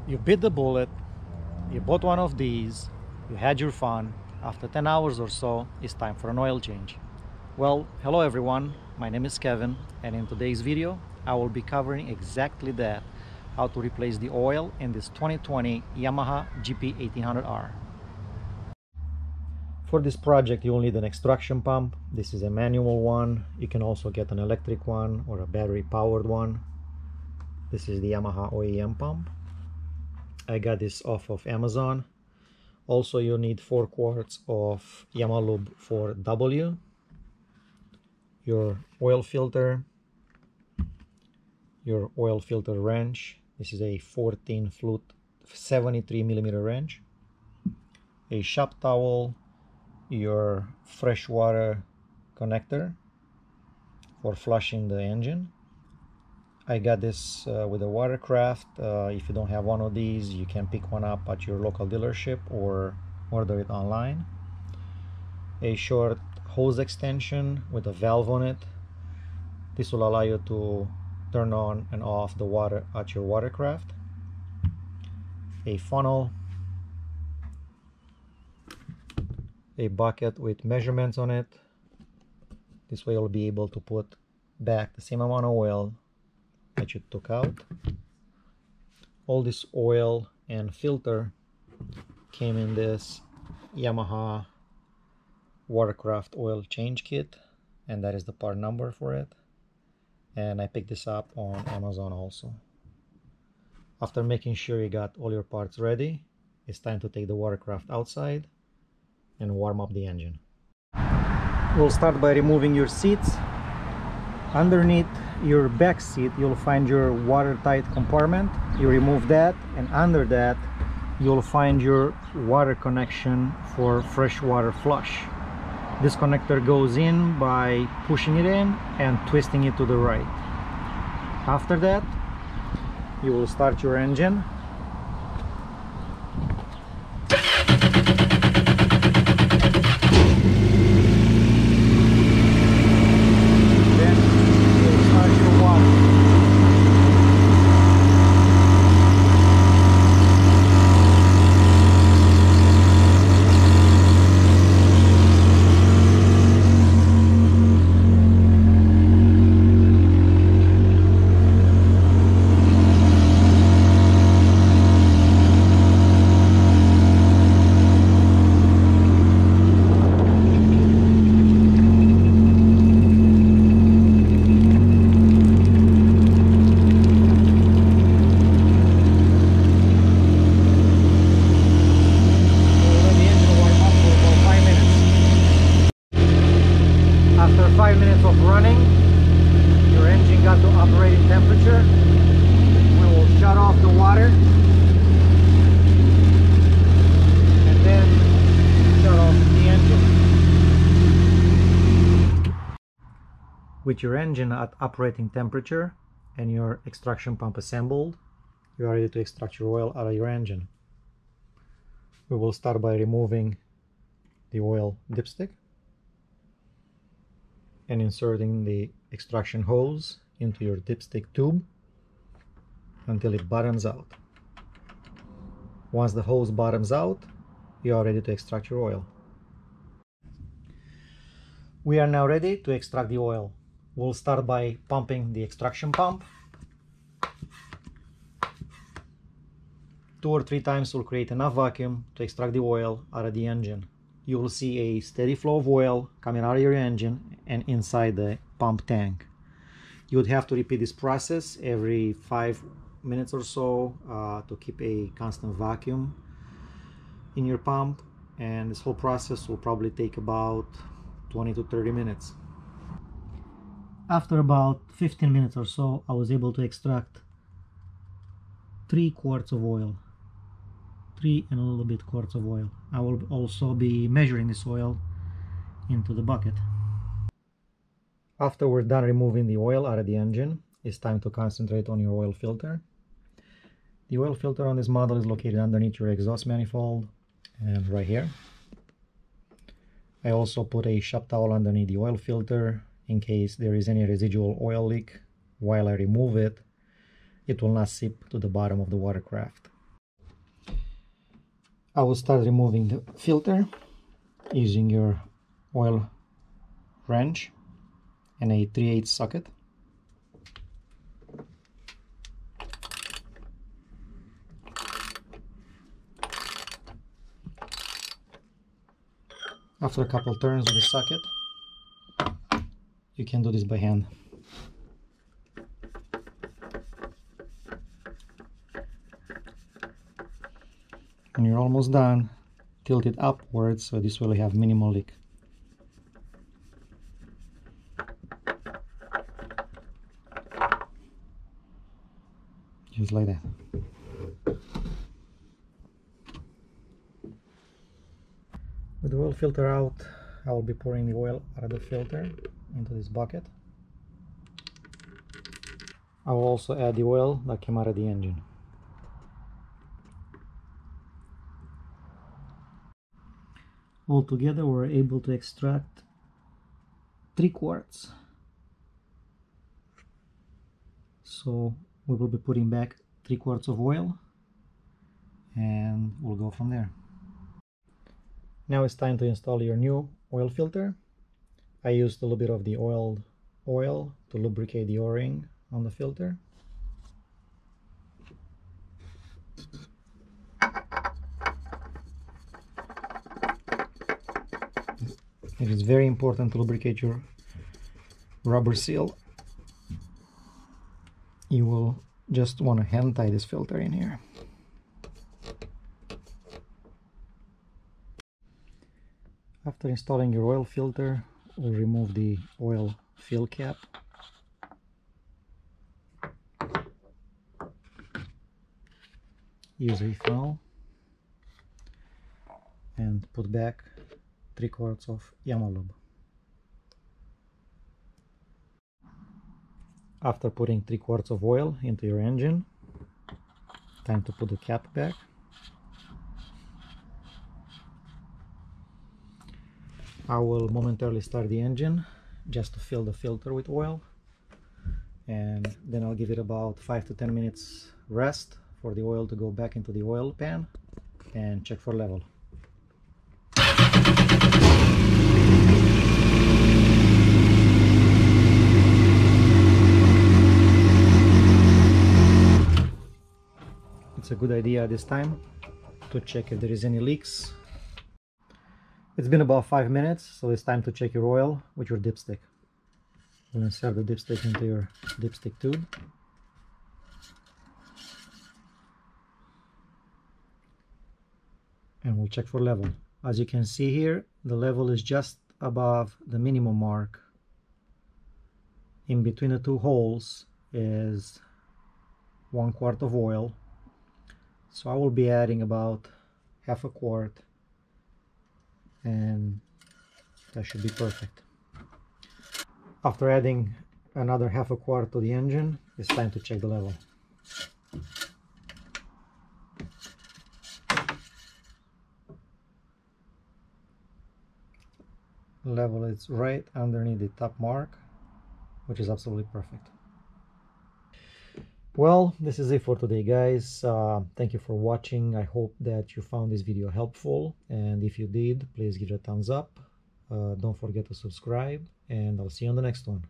You bit the bullet, you bought one of these, you had your fun. After 10 hours or so, it's time for an oil change. Well, hello everyone, my name is Kevin, and in today's video I will be covering exactly that, how to replace the oil in this 2020 Yamaha GP1800R. For this project you will need an extraction pump. This is a manual one. You can also get an electric one or a battery powered one. This is the Yamaha OEM pump. I got this off of Amazon. Also you need 4 quarts of Yamalube 4W, your oil filter, your oil filter wrench. This is a 14 flute 73mm wrench, a shop towel, your freshwater connector for flushing the engine. I got this with a watercraft. If you don't have one of these, you can pick one up at your local dealership or order it online. A short hose extension with a valve on it. This will allow you to turn on and off the water at your watercraft. A funnel, a bucket with measurements on it. This way you'll be able to put back the same amount of oil that you took out. All this oil and filter came in this Yamaha watercraft oil change kit, and that is the part number for it, and I picked this up on Amazon also. After making sure you got all your parts ready, it's time to take the watercraft outside and warm up the engine. We'll start by removing your seats. Underneath your back seat you'll find your watertight compartment. You remove that, and under that you'll find your water connection for freshwater flush. This connector goes in by pushing it in and twisting it to the right. After that you will start your engine. After 5 minutes of running, your engine got to operating temperature. We will shut off the water and then shut off the engine. With your engine at operating temperature and your extraction pump assembled, you are ready to extract your oil out of your engine. We will start by removing the oil dipstick and inserting the extraction hose into your dipstick tube until it bottoms out. Once the hose bottoms out, you are ready to extract your oil. We are now ready to extract the oil. We'll start by pumping the extraction pump. 2 or 3 times will create enough vacuum to extract the oil out of the engine. You will see a steady flow of oil coming out of your engine and inside the pump tank. You would have to repeat this process every 5 minutes or so to keep a constant vacuum in your pump, and this whole process will probably take about 20 to 30 minutes. After about 15 minutes or so, I was able to extract 3 quarts of oil. 3 and a little bit quarts of oil. I will also be measuring this oil into the bucket. After we're done removing the oil out of the engine, it's time to concentrate on your oil filter. The oil filter on this model is located underneath your exhaust manifold and right here. I also put a shop towel underneath the oil filter in case there is any residual oil leak. While I remove it, it will not seep to the bottom of the watercraft. I will start removing the filter using your oil wrench and a 3/8 socket. After a couple turns with the socket, you can do this by hand. When you're almost done, tilt it upwards so this will have minimal leak. Just like that. With the oil filter out, I will be pouring the oil out of the filter into this bucket. I will also add the oil that came out of the engine. Altogether, we're able to extract 3 quarts. So we will be putting back 3 quarts of oil and we'll go from there. Now it's time to install your new oil filter. I used a little bit of the oil to lubricate the O-ring on the filter. It is very important to lubricate your rubber seal. You will just want to hand tie this filter in here. After installing your oil filter, we'll remove the oil fill cap. Use a funnel and put back 3 quarts of Yamaha lube. After putting 3 quarts of oil into your engine, time to put the cap back. I will momentarily start the engine just to fill the filter with oil, and then I'll give it about 5 to 10 minutes rest for the oil to go back into the oil pan and check for level. It's a good idea at this time to check if there is any leaks. It's been about 5 minutes, so it's time to check your oil with your dipstick. We'll insert the dipstick into your dipstick tube. And we'll check for level. As you can see here, the level is just above the minimum mark. In between the 2 holes is 1 quart of oil. So I will be adding about half a quart, and that should be perfect. After adding another half a quart to the engine, it's time to check the level. The level is right underneath the top mark, which is absolutely perfect. Well, this is it for today, guys. Thank you for watching. I hope that you found this video helpful, and if you did, please give it a thumbs up. Don't forget to subscribe, and I'll see you on the next one.